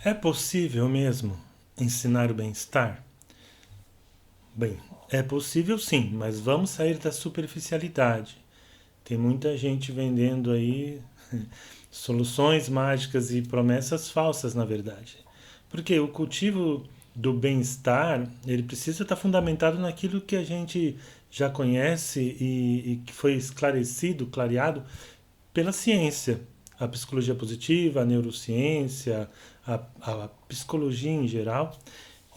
É possível mesmo ensinar o bem-estar? Bem, é possível sim, mas vamos sair da superficialidade. Tem muita gente vendendo aí soluções mágicas e promessas falsas, na verdade. Porque o cultivo do bem-estar, ele precisa estar fundamentado naquilo que a gente já conhece e que foi esclarecido, clareado pela ciência. A psicologia positiva, a neurociência, a psicologia em geral.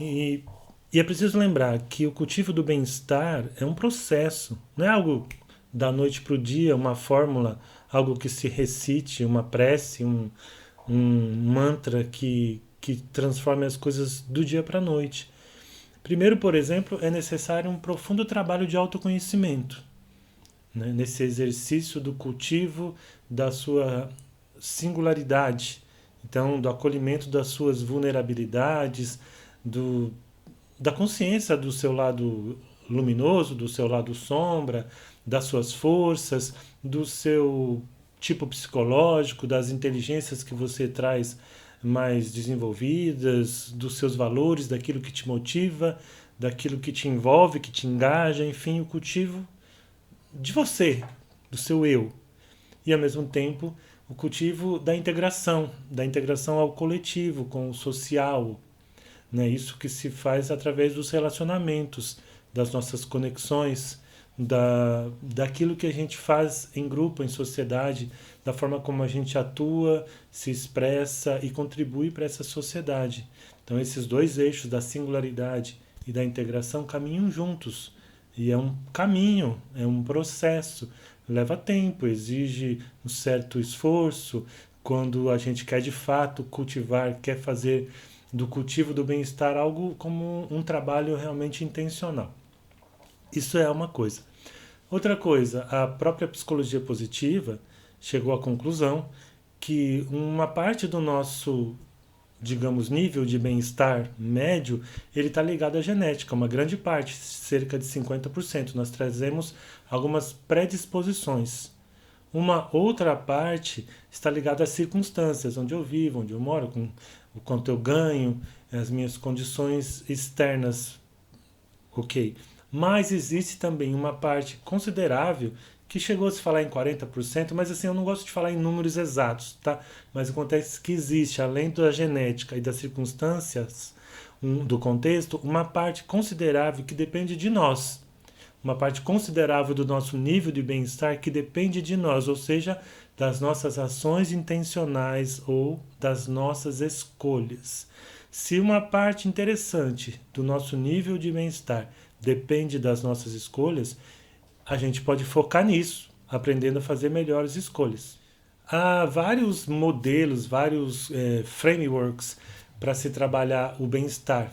E, e é preciso lembrar que o cultivo do bem-estar é um processo, não é algo da noite para o dia, uma fórmula, algo que se recite, uma prece, um mantra que transforme as coisas do dia para a noite. Primeiro, por exemplo, é necessário um profundo trabalho de autoconhecimento, né? Nesse exercício do cultivo da sua singularidade, então do acolhimento das suas vulnerabilidades, do, da consciência do seu lado luminoso, do seu lado sombra, das suas forças, do seu tipo psicológico, das inteligências que você traz mais desenvolvidas, dos seus valores, daquilo que te motiva, daquilo que te envolve, que te engaja, enfim, o cultivo de você, do seu eu. E ao mesmo tempo o cultivo da integração ao coletivo, com o social, né? Isso que se faz através dos relacionamentos, das nossas conexões, daquilo que a gente faz em grupo, em sociedade, da forma como a gente atua, se expressa e contribui para essa sociedade. Então, esses dois eixos da singularidade e da integração caminham juntos. E é um caminho, é um processo. Leva tempo, exige um certo esforço. Quando a gente quer de fato cultivar, quer fazer do cultivo do bem-estar algo como um trabalho realmente intencional. Isso é uma coisa. Outra coisa, a própria psicologia positiva chegou à conclusão que uma parte do nosso, digamos, nível de bem-estar médio, ele está ligado à genética, uma grande parte, cerca de 50%. Nós trazemos algumas predisposições. Uma outra parte está ligada às circunstâncias, onde eu vivo, onde eu moro, com o quanto eu ganho, as minhas condições externas, ok. Mas existe também uma parte considerável que chegou a se falar em 40%, mas assim, eu não gosto de falar em números exatos, tá? Mas acontece que existe, além da genética e das circunstâncias do contexto, uma parte considerável que depende de nós, uma parte considerável do nosso nível de bem-estar que depende de nós, ou seja, das nossas ações intencionais ou das nossas escolhas. Se uma parte interessante do nosso nível de bem-estar depende das nossas escolhas, a gente pode focar nisso, aprendendo a fazer melhores escolhas. Há vários modelos, vários frameworks para se trabalhar o bem-estar.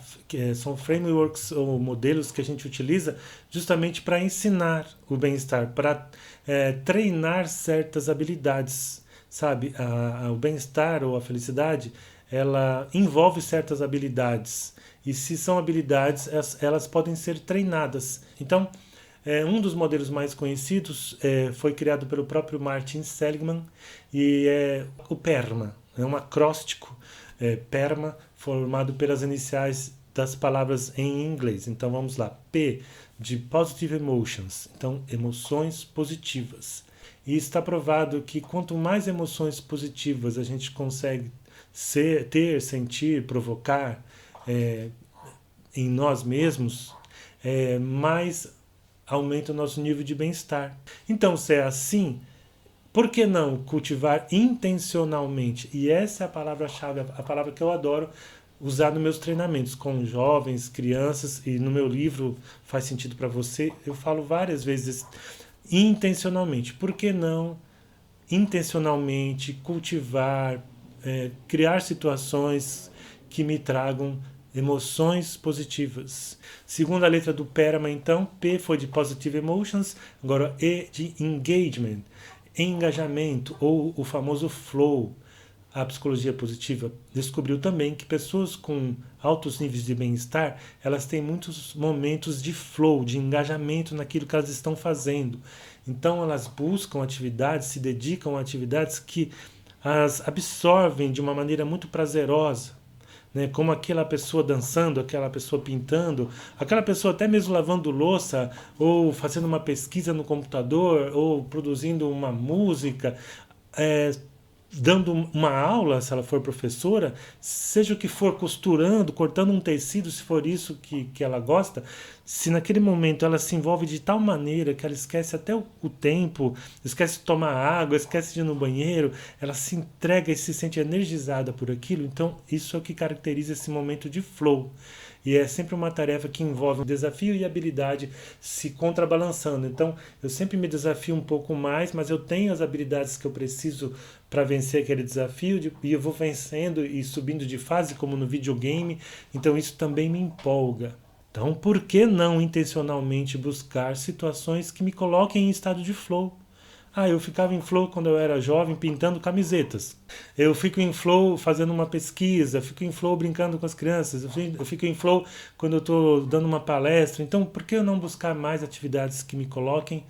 São frameworks ou modelos que a gente utiliza justamente para ensinar o bem-estar, para treinar certas habilidades. Sabe, o bem-estar ou a felicidade, ela envolve certas habilidades. E se são habilidades, elas podem ser treinadas. Então, um dos modelos mais conhecidos foi criado pelo próprio Martin Seligman e é o PERMA. É um acróstico PERMA formado pelas iniciais das palavras em inglês. Então vamos lá. P de Positive Emotions. Então, emoções positivas. E está provado que quanto mais emoções positivas a gente consegue ter, sentir, provocar em nós mesmos, mais aumenta o nosso nível de bem-estar. Então, se é assim, por que não cultivar intencionalmente? E essa é a palavra-chave, a palavra que eu adoro usar nos meus treinamentos com jovens, crianças, e no meu livro Faz Sentido para Você, eu falo várias vezes intencionalmente. Por que não intencionalmente cultivar, criar situações que me tragam emoções positivas? Segunda letra do PERMA, então, P foi de Positive Emotions, agora E de Engagement, engajamento, ou o famoso flow. A psicologia positiva descobriu também que pessoas com altos níveis de bem-estar, elas têm muitos momentos de flow, de engajamento naquilo que elas estão fazendo. Então elas buscam atividades, se dedicam a atividades que as absorvem de uma maneira muito prazerosa. né? Como aquela pessoa dançando, aquela pessoa pintando, aquela pessoa até mesmo lavando louça, ou fazendo uma pesquisa no computador, ou produzindo uma música, é, dando uma aula, se ela for professora, seja o que for, costurando, cortando um tecido, se for isso que ela gosta, se naquele momento ela se envolve de tal maneira que ela esquece até o tempo, esquece de tomar água, esquece de ir no banheiro, ela se entrega e se sente energizada por aquilo, então isso é o que caracteriza esse momento de flow. E é sempre uma tarefa que envolve um desafio e habilidade se contrabalançando. Então, eu sempre me desafio um pouco mais, mas eu tenho as habilidades que eu preciso para vencer aquele desafio e eu vou vencendo e subindo de fase, como no videogame. Então, isso também me empolga. Então, por que não intencionalmente buscar situações que me coloquem em estado de flow? Ah, eu ficava em flow quando eu era jovem pintando camisetas. Eu fico em flow fazendo uma pesquisa, fico em flow brincando com as crianças, eu fico em flow quando eu estou dando uma palestra. Então, por que eu não buscar mais atividades que me coloquem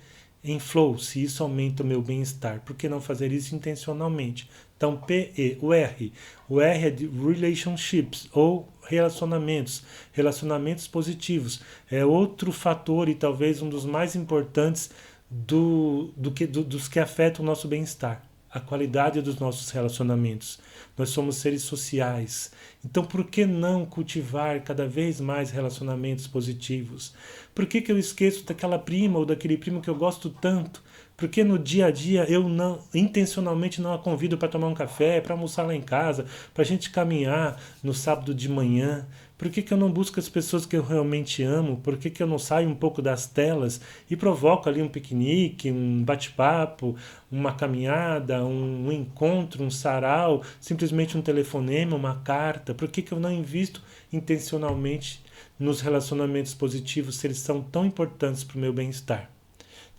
em flow, se isso aumenta o meu bem-estar? Por que não fazer isso intencionalmente? Então, PE, o R. O R é de relationships, ou relacionamentos, relacionamentos positivos. É outro fator e talvez um dos mais importantes dos que afetam o nosso bem-estar, a qualidade dos nossos relacionamentos. Nós somos seres sociais. Então, por que não cultivar cada vez mais relacionamentos positivos? Por que eu esqueço daquela prima ou daquele primo que eu gosto tanto? Por que no dia a dia eu não intencionalmente não a convido para tomar um café, para almoçar lá em casa, para a gente caminhar no sábado de manhã? Por que eu não busco as pessoas que eu realmente amo? Por que eu não saio um pouco das telas e provoco ali um piquenique, um bate-papo, uma caminhada, um encontro, um sarau, simplesmente um telefonema, uma carta? Por que eu não invisto intencionalmente nos relacionamentos positivos se eles são tão importantes para o meu bem-estar?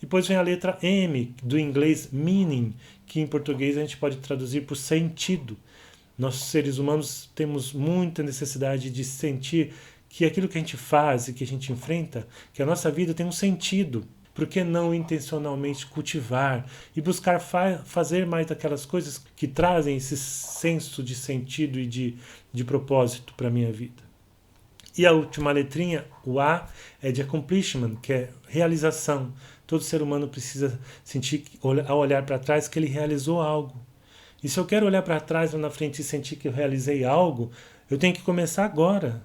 Depois vem a letra M, do inglês meaning, que em português a gente pode traduzir por sentido. Nós, seres humanos, temos muita necessidade de sentir que aquilo que a gente faz e que a gente enfrenta, que a nossa vida tem um sentido. Por que não intencionalmente cultivar e buscar fazer mais daquelas coisas que trazem esse senso de sentido e de propósito para a minha vida? E a última letrinha, o A, é de accomplishment, que é realização. Todo ser humano precisa sentir, ao olhar para trás, que ele realizou algo. E se eu quero olhar para trás ou na frente e sentir que eu realizei algo, eu tenho que começar agora.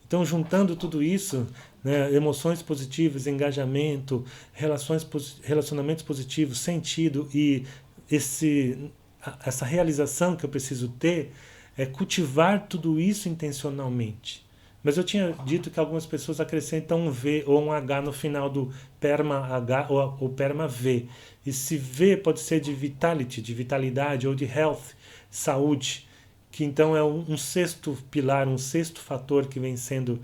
Então, juntando tudo isso, né, emoções positivas, engajamento, relacionamentos positivos, sentido e essa realização que eu preciso ter, é cultivar tudo isso intencionalmente. Mas eu tinha dito que algumas pessoas acrescentam um V ou um H no final do PERMA H ou PERMA V. Esse V pode ser de vitality, de vitalidade, ou de health, saúde, que então é um sexto pilar, um sexto fator que vem sendo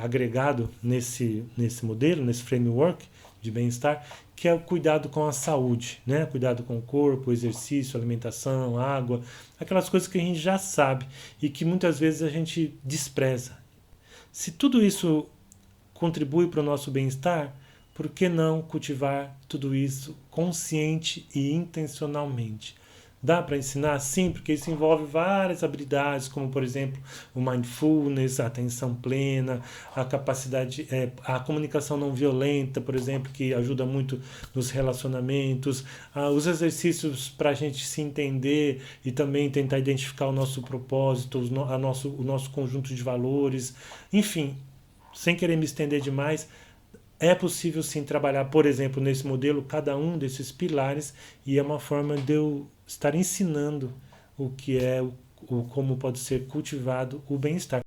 agregado nesse modelo, nesse framework de bem-estar, que é o cuidado com a saúde, né? Cuidado com o corpo, exercício, alimentação, água, aquelas coisas que a gente já sabe e que muitas vezes a gente despreza. Se tudo isso contribui para o nosso bem-estar, por que não cultivar tudo isso consciente e intencionalmente? Dá para ensinar? Sim, porque isso envolve várias habilidades, como, por exemplo, o mindfulness, a atenção plena, a capacidade, a comunicação não violenta, por exemplo, que ajuda muito nos relacionamentos, os exercícios para a gente se entender e também tentar identificar o nosso propósito, o nosso conjunto de valores, enfim, sem querer me estender demais. É possível sim trabalhar, por exemplo, nesse modelo, cada um desses pilares, e é uma forma de eu estar ensinando o que é, como pode ser cultivado o bem-estar.